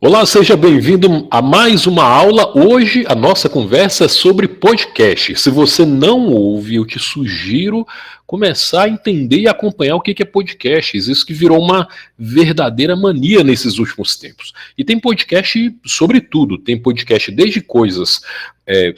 Olá, seja bem-vindo a mais uma aula. Hoje a nossa conversa é sobre podcast. Se você não ouve, eu te sugiro começar a entender e acompanhar o que é podcast. Isso que virou uma verdadeira mania nesses últimos tempos. E tem podcast sobre tudo. Tem podcast desde coisas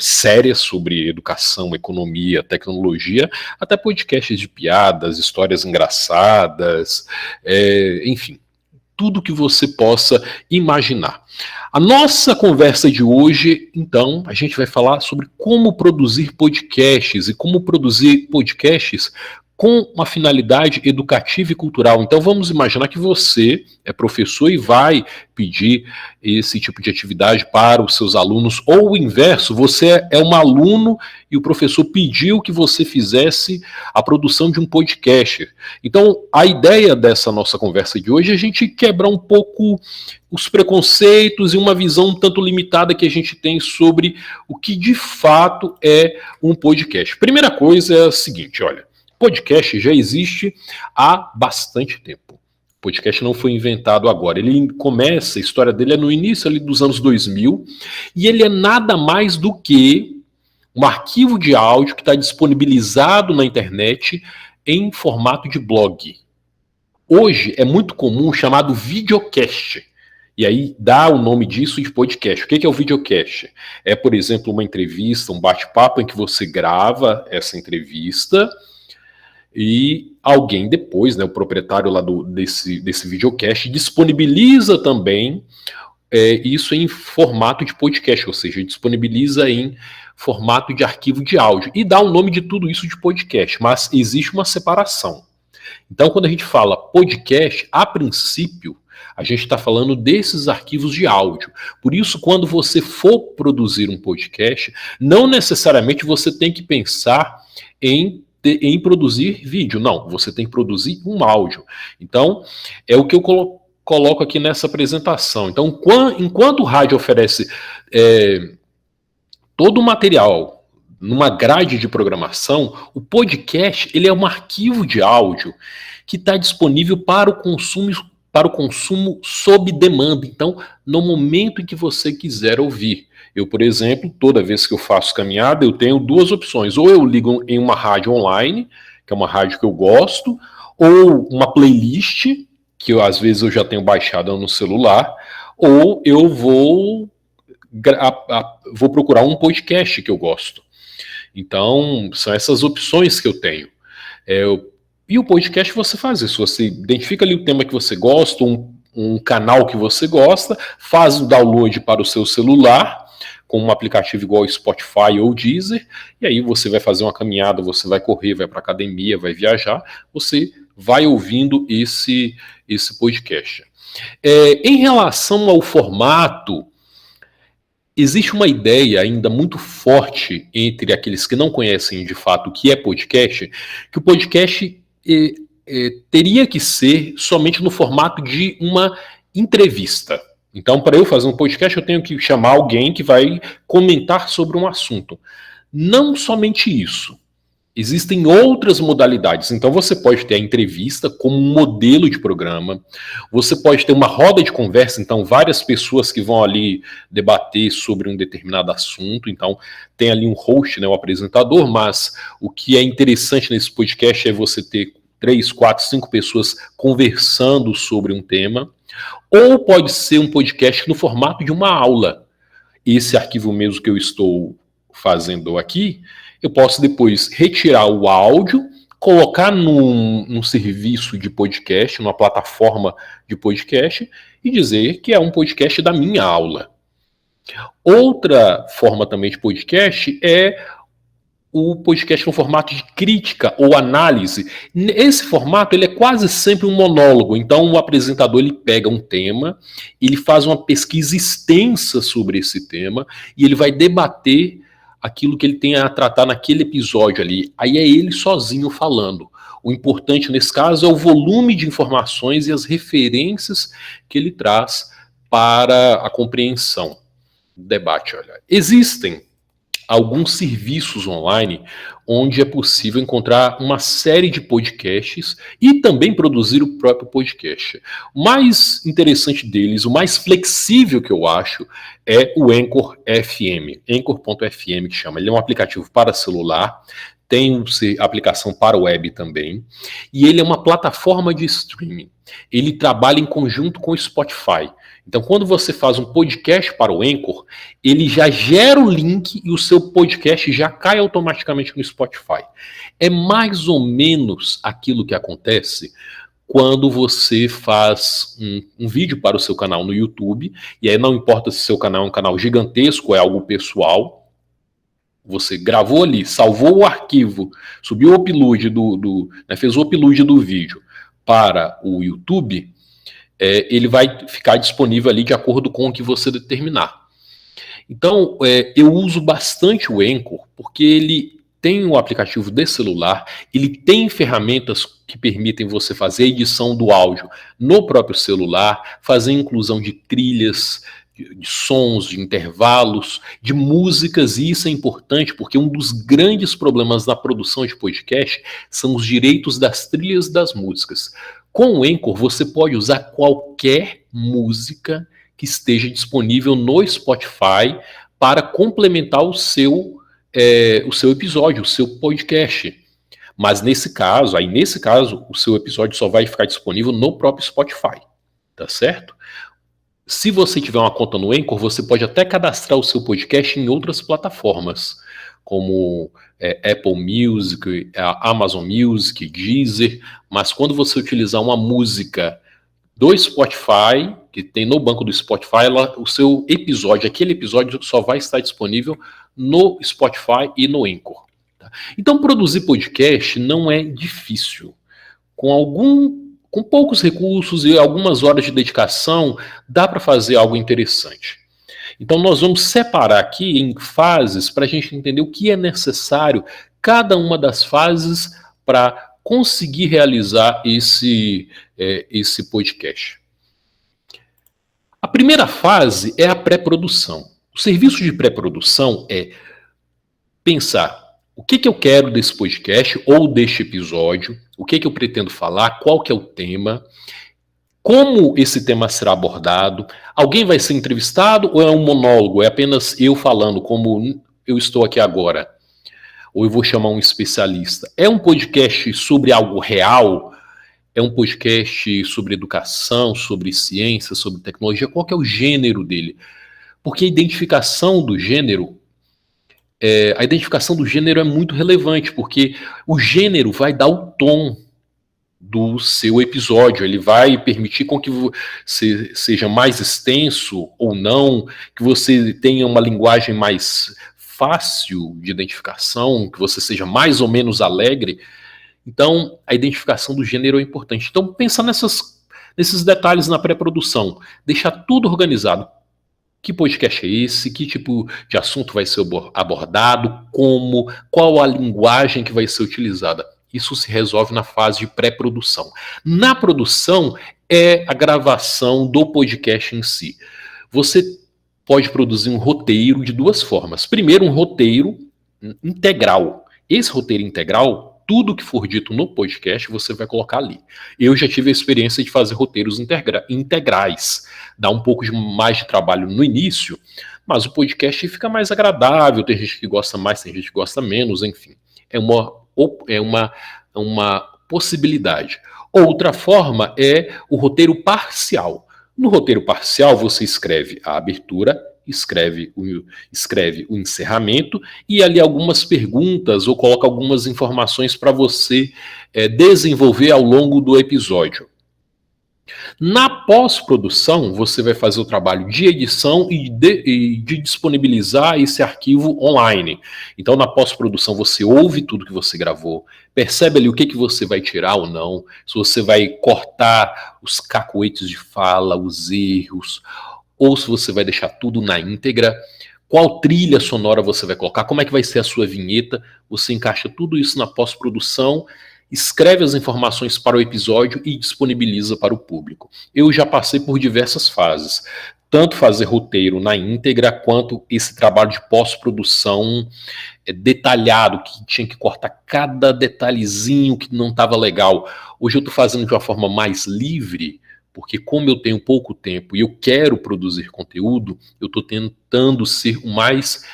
sérias sobre educação, economia, tecnologia, até podcasts de piadas, histórias engraçadas, enfim, tudo que você possa imaginar. A nossa conversa de hoje, então, a gente vai falar sobre como produzir podcasts e como produzir podcasts com uma finalidade educativa e cultural. Então vamos imaginar que você é professor e vai pedir esse tipo de atividade para os seus alunos, ou o inverso, você é um aluno e o professor pediu que você fizesse a produção de um podcast. Então a ideia dessa nossa conversa de hoje é a gente quebrar um pouco os preconceitos e uma visão um tanto limitada que a gente tem sobre o que de fato é um podcast. Primeira coisa é a seguinte, olha, podcast já existe há bastante tempo. O podcast não foi inventado agora. Ele começa, a história dele é no início ali dos anos 2000, e ele é nada mais do que um arquivo de áudio que está disponibilizado na internet em formato de blog. Hoje é muito comum chamado videocast. E aí dá o nome disso de podcast. O que é o videocast? É, por exemplo, uma entrevista, um bate-papo em que você grava essa entrevista e alguém depois, né, o proprietário lá desse videocast, disponibiliza também isso em formato de podcast, ou seja, disponibiliza em formato de arquivo de áudio. E dá o nome de tudo isso de podcast, mas existe uma separação. Então, quando a gente fala podcast, a princípio, a gente está falando desses arquivos de áudio. Por isso, quando você for produzir um podcast, não necessariamente você tem que pensar em produzir vídeo. Não, você tem que produzir um áudio. Então, é o que eu coloco aqui nessa apresentação. Então, enquanto o rádio oferece todo o material numa grade de programação, o podcast ele é um arquivo de áudio que está disponível para o consumo sob demanda. Então, no momento em que você quiser ouvir. Eu, por exemplo, toda vez que eu faço caminhada, eu tenho duas opções. Ou eu ligo em uma rádio online, que é uma rádio que eu gosto, ou uma playlist, que às vezes eu já tenho baixada no celular, ou eu vou procurar um podcast que eu gosto. Então, são essas opções que eu tenho. E o podcast você faz isso, você identifica ali o tema que você gosta, um canal que você gosta, faz o download para o seu celular, com um aplicativo igual ao Spotify ou Deezer, e aí você vai fazer uma caminhada, você vai correr, vai para academia, vai viajar, você vai ouvindo esse podcast. Em relação ao formato, existe uma ideia ainda muito forte entre aqueles que não conhecem de fato o que é podcast, que o podcast teria que ser somente no formato de uma entrevista. Então, para eu fazer um podcast, eu tenho que chamar alguém que vai comentar sobre um assunto. Não somente isso. Existem outras modalidades. Então, você pode ter a entrevista como um modelo de programa. Você pode ter uma roda de conversa. Então, várias pessoas que vão ali debater sobre um determinado assunto. Então, tem ali um host, né, um apresentador. Mas o que é interessante nesse podcast é você ter 3, 4, 5 pessoas conversando sobre um tema. Ou pode ser um podcast no formato de uma aula. Esse arquivo mesmo que eu estou fazendo aqui, eu posso depois retirar o áudio, colocar num serviço de podcast, numa plataforma de podcast, e dizer que é um podcast da minha aula. Outra forma também de podcast é o podcast no formato de crítica ou análise. Esse formato ele é quase sempre um monólogo. Então o apresentador ele pega um tema, ele faz uma pesquisa extensa sobre esse tema e ele vai debater aquilo que ele tem a tratar naquele episódio ali. Aí é ele sozinho falando. O importante nesse caso é o volume de informações e as referências que ele traz para a compreensão do debate. Olha, existem alguns serviços online onde é possível encontrar uma série de podcasts e também produzir o próprio podcast. O mais interessante deles, o mais flexível que eu acho, é o Anchor FM, Anchor.fm que chama. Ele é um aplicativo para celular, tem aplicação para web também, e ele é uma plataforma de streaming. Ele trabalha em conjunto com o Spotify. Então, quando você faz um podcast para o Anchor, ele já gera o link e o seu podcast já cai automaticamente no Spotify. É mais ou menos aquilo que acontece quando você faz um vídeo para o seu canal no YouTube, e aí não importa se seu canal é um canal gigantesco ou é algo pessoal, você gravou ali, salvou o arquivo, subiu o upload fez o upload do vídeo para o YouTube, ele vai ficar disponível ali de acordo com o que você determinar. Então, eu uso bastante o Anchor, porque ele tem um aplicativo de celular, ele tem ferramentas que permitem você fazer a edição do áudio no próprio celular, fazer inclusão de trilhas, de sons, de intervalos, de músicas, e isso é importante porque um dos grandes problemas na produção de podcast são os direitos das trilhas das músicas. Com o Anchor, você pode usar qualquer música que esteja disponível no Spotify para complementar o seu episódio, o seu podcast. Mas nesse caso, o seu episódio só vai ficar disponível no próprio Spotify, tá certo? Se você tiver uma conta no Anchor, você pode até cadastrar o seu podcast em outras plataformas, como Apple Music, Amazon Music, Deezer, mas quando você utilizar uma música do Spotify, que tem no banco do Spotify, o seu episódio, aquele episódio só vai estar disponível no Spotify e no Anchor. Tá? Então, produzir podcast não é difícil. Com poucos recursos e algumas horas de dedicação, dá para fazer algo interessante. Então, nós vamos separar aqui em fases para a gente entender o que é necessário, cada uma das fases, para conseguir realizar esse podcast. A primeira fase é a pré-produção. O serviço de pré-produção é pensar o que eu quero desse podcast ou deste episódio, o que eu pretendo falar, qual que é o tema, como esse tema será abordado, alguém vai ser entrevistado ou é um monólogo, é apenas eu falando como eu estou aqui agora, ou eu vou chamar um especialista. É um podcast sobre algo real? É um podcast sobre educação, sobre ciência, sobre tecnologia? Qual que é o gênero dele? Porque a identificação do gênero é muito relevante, porque o gênero vai dar o tom do seu episódio, ele vai permitir com que você seja mais extenso ou não, que você tenha uma linguagem mais fácil de identificação, que você seja mais ou menos alegre. Então, a identificação do gênero é importante. Então, pensar nesses detalhes na pré-produção, deixar tudo organizado. Que podcast é esse? Que tipo de assunto vai ser abordado? Como? Qual a linguagem que vai ser utilizada? Isso se resolve na fase de pré-produção. Na produção é a gravação do podcast em si. Você pode produzir um roteiro de duas formas. Primeiro, um roteiro integral. Esse roteiro integral, tudo que for dito no podcast, você vai colocar ali. Eu já tive a experiência de fazer roteiros integrais. Dá um pouco mais de trabalho no início, mas o podcast fica mais agradável. Tem gente que gosta mais, tem gente que gosta menos, enfim. É uma possibilidade. Outra forma é o roteiro parcial. No roteiro parcial, você escreve a abertura, escreve o encerramento e ali algumas perguntas ou coloca algumas informações para você desenvolver ao longo do episódio. Na pós-produção, você vai fazer o trabalho de edição e de disponibilizar esse arquivo online. Então, na pós-produção, você ouve tudo que você gravou, percebe ali o que você vai tirar ou não, se você vai cortar os cacoetes de fala, os erros, ou se você vai deixar tudo na íntegra, qual trilha sonora você vai colocar, como é que vai ser a sua vinheta, você encaixa tudo isso na pós-produção, escreve as informações para o episódio e disponibiliza para o público. Eu já passei por diversas fases, tanto fazer roteiro na íntegra, quanto esse trabalho de pós-produção detalhado, que tinha que cortar cada detalhezinho que não estava legal. Hoje eu estou fazendo de uma forma mais livre, porque como eu tenho pouco tempo e eu quero produzir conteúdo, eu estou tentando ser o mais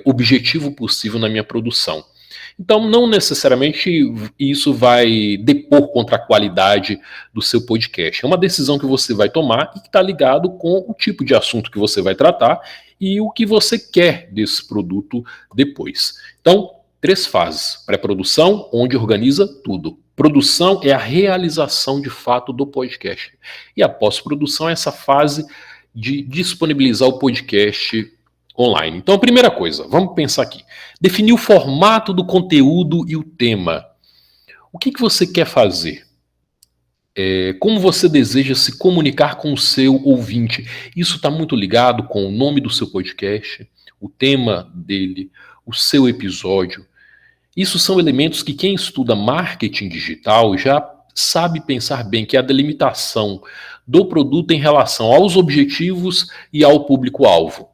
objetivo possível na minha produção. Então, não necessariamente isso vai depor contra a qualidade do seu podcast. É uma decisão que você vai tomar e que está ligado com o tipo de assunto que você vai tratar e o que você quer desse produto depois. Então, 3 fases. Pré-produção, onde organiza tudo. Produção é a realização de fato do podcast. E a pós-produção é essa fase de disponibilizar o podcast online. Então, a primeira coisa, vamos pensar aqui. Definir o formato do conteúdo e o tema. O que você quer fazer? Como você deseja se comunicar com o seu ouvinte? Isso está muito ligado com o nome do seu podcast, o tema dele, o seu episódio. Isso são elementos que quem estuda marketing digital já sabe pensar bem, que é a delimitação do produto em relação aos objetivos e ao público-alvo.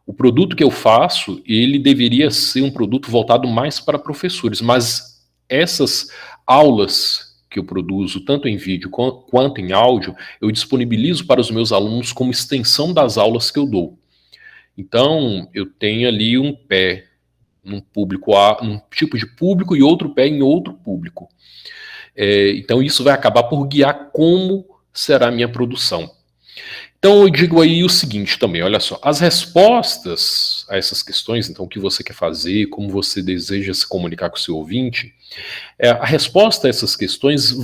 O produto que eu faço, ele deveria ser um produto voltado mais para professores, mas essas aulas que eu produzo, tanto em vídeo quanto em áudio, eu disponibilizo para os meus alunos como extensão das aulas que eu dou. Então, eu tenho ali um pé num público, num tipo de público e outro pé em outro público. Então, isso vai acabar por guiar como será a minha produção. Então eu digo aí o seguinte também, olha só, as respostas a essas questões, então o que você quer fazer, como você deseja se comunicar com o seu ouvinte, a resposta a essas questões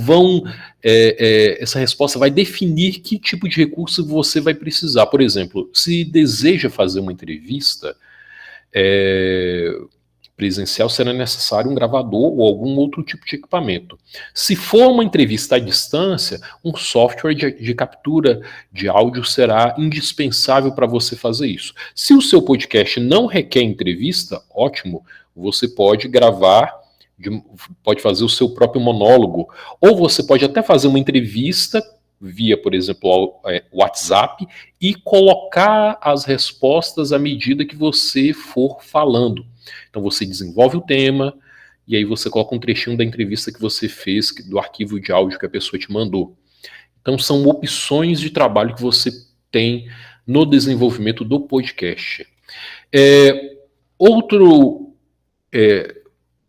essa resposta vai definir que tipo de recurso você vai precisar. Por exemplo, se deseja fazer uma entrevista presencial, será necessário um gravador ou algum outro tipo de equipamento. Se for uma entrevista à distância, um software de captura de áudio será indispensável para você fazer isso. Se o seu podcast não requer entrevista, ótimo, você pode gravar, pode fazer o seu próprio monólogo, ou você pode até fazer uma entrevista via, por exemplo, WhatsApp e colocar as respostas à medida que você for falando. Então você desenvolve o tema e aí você coloca um trechinho da entrevista que você fez, do arquivo de áudio que a pessoa te mandou. Então são opções de trabalho que você tem no desenvolvimento do podcast. Outro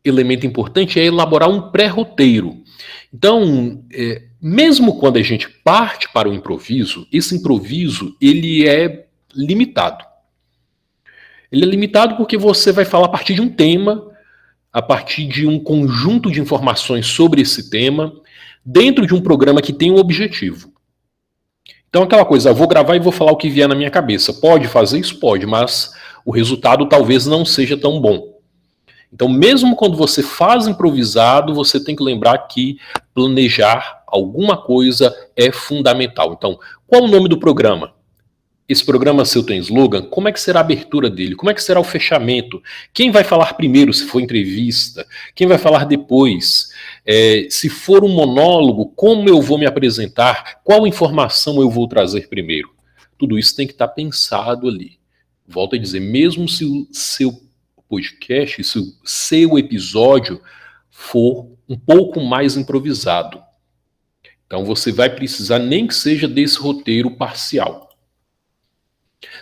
elemento importante é elaborar um pré-roteiro. Então, mesmo quando a gente parte para o improviso, esse improviso ele é limitado. Ele é limitado porque você vai falar a partir de um tema, a partir de um conjunto de informações sobre esse tema, dentro de um programa que tem um objetivo. Então, aquela coisa, eu vou gravar e vou falar o que vier na minha cabeça. Pode fazer isso? Pode, mas o resultado talvez não seja tão bom. Então, mesmo quando você faz improvisado, você tem que lembrar que planejar alguma coisa é fundamental. Então, qual o nome do programa? Esse programa seu tem slogan? Como é que será a abertura dele? Como é que será o fechamento? Quem vai falar primeiro, se for entrevista? Quem vai falar depois? Se for um monólogo, como eu vou me apresentar? Qual informação eu vou trazer primeiro? Tudo isso tem que estar pensado ali. Volto a dizer, mesmo se o seu podcast, se o seu episódio for um pouco mais improvisado. Então você vai precisar nem que seja desse roteiro parcial.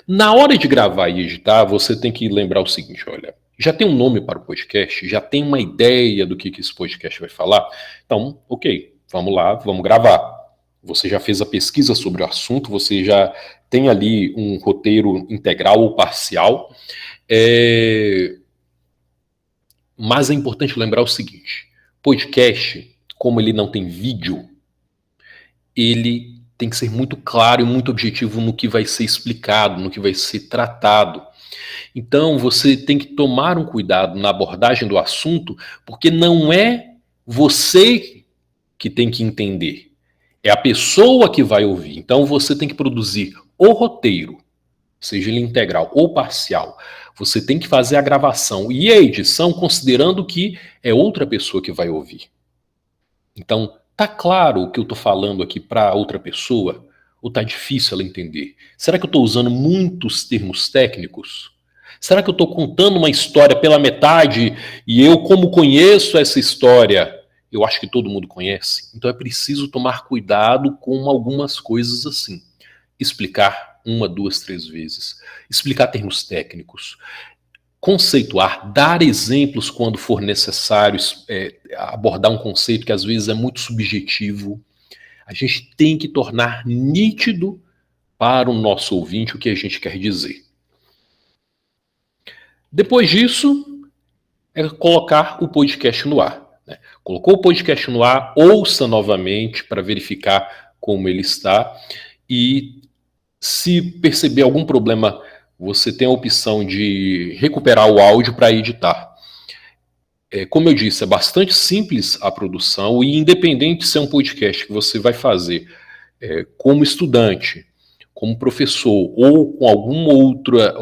Na hora de gravar e editar, você tem que lembrar o seguinte, olha, já tem um nome para o podcast? Já tem uma ideia do que esse podcast vai falar? Então, ok, vamos lá, vamos gravar. Você já fez a pesquisa sobre o assunto, você já tem ali um roteiro integral ou parcial. Mas é importante lembrar o seguinte, podcast, como ele não tem vídeo, ele tem que ser muito claro e muito objetivo no que vai ser explicado, no que vai ser tratado. Então, você tem que tomar um cuidado na abordagem do assunto, porque não é você que tem que entender, é a pessoa que vai ouvir. Então, você tem que produzir o roteiro, seja ele integral ou parcial. Você tem que fazer a gravação e a edição considerando que é outra pessoa que vai ouvir. Então, tá claro o que eu estou falando aqui para outra pessoa? Ou está difícil ela entender? Será que eu estou usando muitos termos técnicos? Será que eu estou contando uma história pela metade e eu, como conheço essa história, eu acho que todo mundo conhece? Então é preciso tomar cuidado com algumas coisas assim. Explicar uma, duas, três vezes. Explicar termos técnicos. Conceituar, dar exemplos quando for necessário, abordar um conceito que às vezes é muito subjetivo. A gente tem que tornar nítido para o nosso ouvinte o que a gente quer dizer. Depois disso, é colocar o podcast no ar. Né? Colocou o podcast no ar, ouça novamente para verificar como ele está e se perceber algum problema, você tem a opção de recuperar o áudio para editar. Como eu disse, é bastante simples a produção e independente se é um podcast que você vai fazer como estudante, como professor ou com alguma outra